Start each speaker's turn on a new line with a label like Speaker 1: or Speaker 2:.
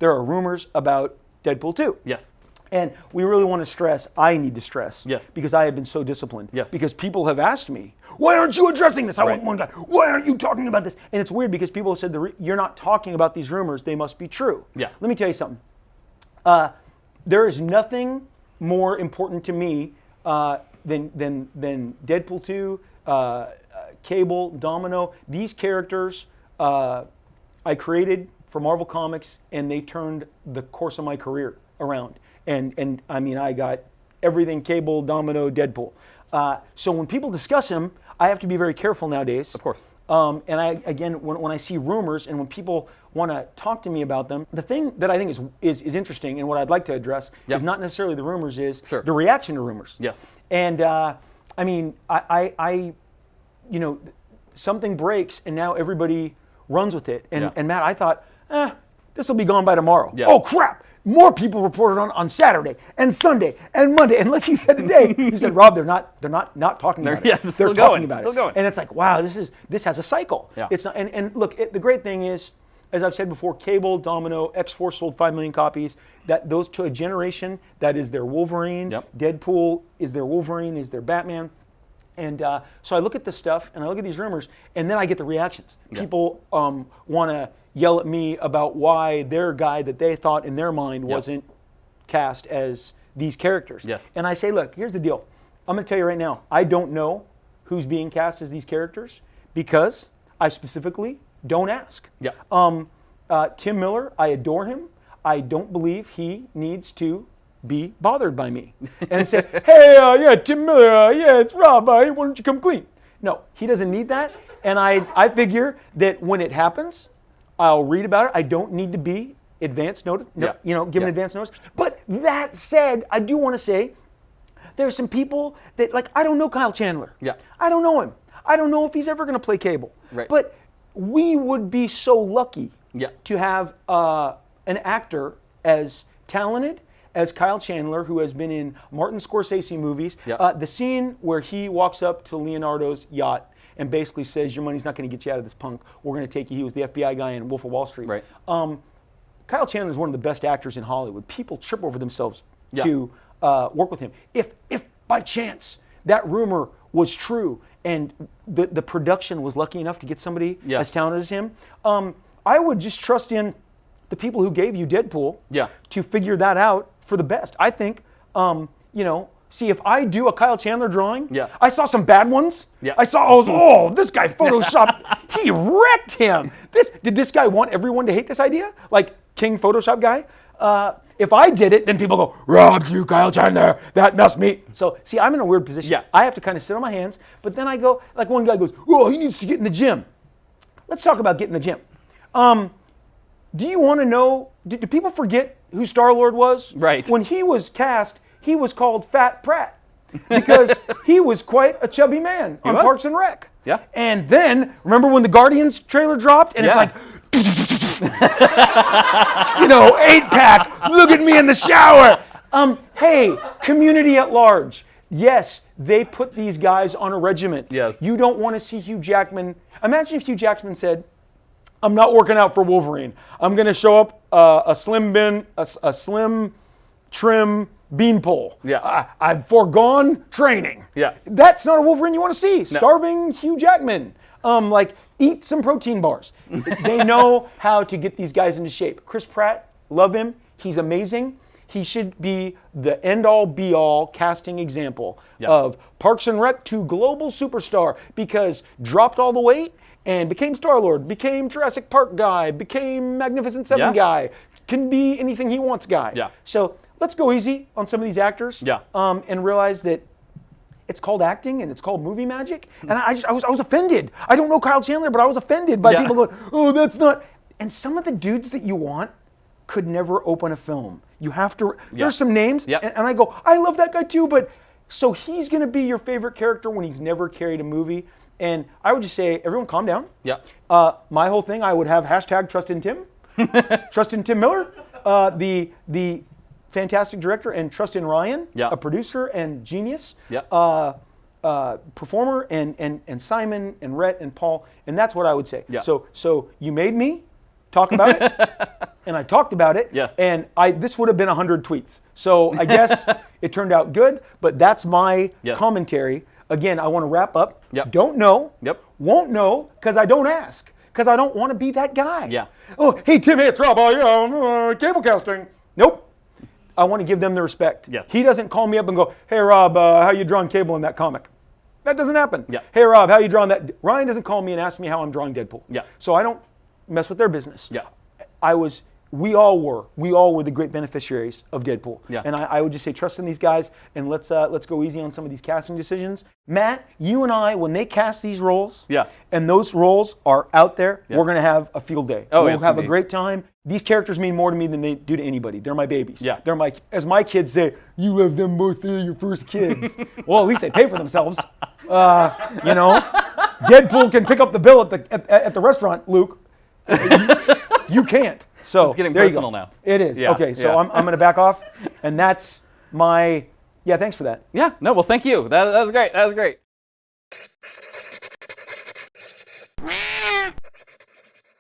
Speaker 1: there are rumors about Deadpool 2.
Speaker 2: Yes.
Speaker 1: And we really want to stress, I need to stress,
Speaker 2: Yes.
Speaker 1: because I have been so disciplined.
Speaker 2: Yes.
Speaker 1: Because people have asked me, why aren't you addressing this? I
Speaker 2: Right.
Speaker 1: want one guy, why aren't you talking about this? And it's weird because people have said, you're not talking about these rumors, they must be true.
Speaker 2: Yeah.
Speaker 1: Let me tell you something. There is nothing more important to me than Deadpool 2, Cable, Domino. These characters I created for Marvel Comics, and they turned the course of my career around. And I mean, I got everything: Cable, Domino, Deadpool. So when people discuss him, I have to be very careful nowadays.
Speaker 2: Of course.
Speaker 1: And when I see rumors and when people want to talk to me about them, the thing that I think is interesting and what I'd like to address is not necessarily the rumors, is the reaction to rumors.
Speaker 2: Yes.
Speaker 1: And I mean, I you know, something breaks and now everybody runs with it. And Matt, I thought, this will be gone by tomorrow.
Speaker 2: Yeah.
Speaker 1: Oh crap! More people reported on Saturday and Sunday and Monday. And like you said today, you said, Rob, they're not talking about it.
Speaker 2: Yeah,
Speaker 1: They're
Speaker 2: still
Speaker 1: talking
Speaker 2: going.
Speaker 1: about
Speaker 2: Still
Speaker 1: it.
Speaker 2: going.
Speaker 1: And it's like, wow, this has a cycle.
Speaker 2: Yeah.
Speaker 1: It's not, and look, the great thing is, as I've said before, Cable, Domino, X-Force sold 5 million copies. That those to a generation, that is their Wolverine.
Speaker 2: Yep.
Speaker 1: Deadpool is their Wolverine, is their Batman. And so I look at this stuff and I look at these rumors, and then I get the reactions.
Speaker 2: Yeah.
Speaker 1: People want to yell at me about why their guy that they thought in their mind wasn't cast as these characters.
Speaker 2: Yes.
Speaker 1: And I say, look, here's the deal. I'm going to tell you right now, I don't know who's being cast as these characters because I specifically don't ask.
Speaker 2: Yeah.
Speaker 1: Tim Miller, I adore him. I don't believe he needs to be bothered by me and say, hey, yeah, Tim Miller, yeah, it's Rob, why don't you come clean? No, he doesn't need that. And I figure that when it happens, I'll read about it. I don't need to be advance notice, given advance notice. But that said, I do want to say there's some people that, like, I don't know Kyle Chandler.
Speaker 2: Yeah.
Speaker 1: I don't know him. I don't know if he's ever going to play Cable.
Speaker 2: Right.
Speaker 1: But we would be so lucky to have an actor as talented as Kyle Chandler, who has been in Martin Scorsese movies. The scene where he walks up to Leonardo's yacht and basically says, your money's not going to get you out of this punk. We're going to take you. He was the FBI guy in Wolf of Wall Street.
Speaker 2: Right.
Speaker 1: Kyle Chandler is one of the best actors in Hollywood. People trip over themselves to work with him. If by chance that rumor was true and the production was lucky enough to get somebody as talented as him, I would just trust in the people who gave you Deadpool to figure that out for the best. I think, see, if I do a Kyle Chandler drawing, I saw some bad ones. I saw, this guy photoshopped, he wrecked him. Did this guy want everyone to hate this idea? Like King Photoshop guy? If I did it, then people go, Rob drew Kyle Chandler, that must me. So, see, I'm in a weird position. I have to kind of sit on my hands, but then I go, like one guy goes, oh, he needs to get in the gym. Let's talk about getting in the gym. Do you want to know, do people forget who Star-Lord was?
Speaker 2: Right.
Speaker 1: When he was cast, he was called Fat Pratt because he was quite a chubby man on Parks and Rec.
Speaker 2: Yeah.
Speaker 1: And then, remember when the Guardians trailer dropped? And it's like, 8-pack, look at me in the shower. Hey, community at large. Yes, they put these guys on a regiment.
Speaker 2: Yes.
Speaker 1: You don't want to see Hugh Jackman. Imagine if Hugh Jackman said, I'm not working out for Wolverine. I'm going to show up a slim, trim beanpole. I've foregone training. That's not a Wolverine you want to see. No. Starving Hugh Jackman. Eat some protein bars. They know how to get these guys into shape. Chris Pratt, love him. He's amazing. He should be the end-all, be-all casting example of Parks and Rec to global superstar because dropped all the weight and became Star-Lord, became Jurassic Park guy, became Magnificent Seven guy, can be anything he wants guy. So let's go easy on some of these actors and realize that it's called acting and it's called movie magic. And I was offended. I don't know Kyle Chandler, but I was offended by people going, oh, that's not. And some of the dudes that you want could never open a film. You have to, there's some names, and I go, I love that guy too, but so he's going to be your favorite character when he's never carried a movie. And I would just say, everyone calm down. My whole thing, I would have hashtag trust in Tim. Trust in Tim Miller, the fantastic director, and trust in Ryan, a producer and genius, performer, and Simon and Rhett and Paul. And that's what I would say. So you made me talk about it. And I talked about it.
Speaker 2: Yes.
Speaker 1: And this would have been 100 tweets. So I guess it turned out good, but that's my commentary. Again, I want to wrap up.
Speaker 2: Yep.
Speaker 1: Don't know.
Speaker 2: Yep.
Speaker 1: Won't know because I don't ask. Because I don't want to be that guy.
Speaker 2: Yeah.
Speaker 1: Oh, hey, Tim, hey, it's Rob. Cable casting. Nope. I want to give them the respect.
Speaker 2: Yes.
Speaker 1: He doesn't call me up and go, hey, Rob, how you drawing Cable in that comic? That doesn't happen.
Speaker 2: Yeah.
Speaker 1: Hey, Rob, how you drawing that? Ryan doesn't call me and ask me how I'm drawing Deadpool.
Speaker 2: Yeah.
Speaker 1: So I don't mess with their business.
Speaker 2: Yeah.
Speaker 1: We all were the great beneficiaries of Deadpool.
Speaker 2: Yeah.
Speaker 1: And I would just say trust in these guys and let's go easy on some of these casting decisions. Matt, you and I, when they cast these roles, and those roles are out there, we're gonna have a field day. We'll have a great time. These characters mean more to me than they do to anybody. They're my babies.
Speaker 2: Yeah.
Speaker 1: They're as my kids say, you have them both, they're your first kids. Well, at least they pay for themselves. Deadpool can pick up the bill at the restaurant, Luke. You can't. So
Speaker 2: it's getting personal now.
Speaker 1: It is.
Speaker 2: Yeah,
Speaker 1: okay, so I'm going to back off, and that's my. Yeah, thanks for that.
Speaker 2: Yeah. No. Well, thank you. That was great. That was great.